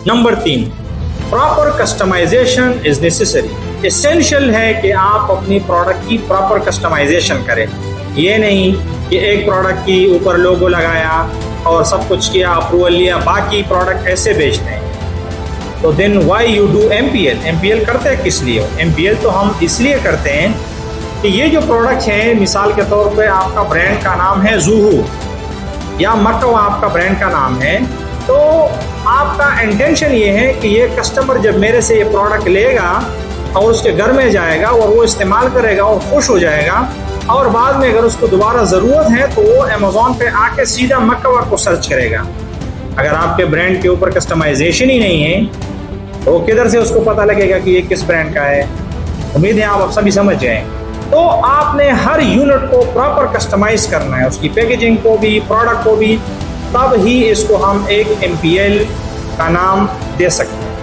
Number 3, proper customization is necessary. Essential है कि आप अपनी प्रोडक्ट की प्रॉपर कस्टमाइजेशन करें। ये नहीं कि एक प्रोडक्ट की ऊपर लोगो लगाया और सब कुछ किया, अप्रूवल लिया, बाकी प्रोडक्ट ऐसे बेचते हैं। तो then why you do MPL? MPL करते हैं किस लिए? एमपीएल तो हम इसलिए करते हैं कि ये जो प्रोडक्ट है, मिसाल के तौर पे आपका ब्रांड का नाम है जूहू या मक्का आपका ब्रांड का नाम है, तो आपका इंटेंशन ये है कि ये कस्टमर जब मेरे से ये प्रोडक्ट लेगा और उसके घर में जाएगा और वो इस्तेमाल करेगा और खुश हो जाएगा, और बाद में अगर उसको दोबारा ज़रूरत है तो वो अमेज़ॉन पे आके सीधा मक्का को सर्च करेगा। अगर आपके ब्रांड के ऊपर कस्टमाइजेशन ही नहीं है तो किधर से उसको पता लगेगा कि ये किस ब्रांड का है? उम्मीद है आप सभी समझ जाएं। तो आपने हर यूनिट को प्रॉपर कस्टमाइज करना है, उसकी पैकेजिंग को भी, प्रोडक्ट को भी, तब ही इसको हम एक एमपीएल का नाम दे सकते हैं।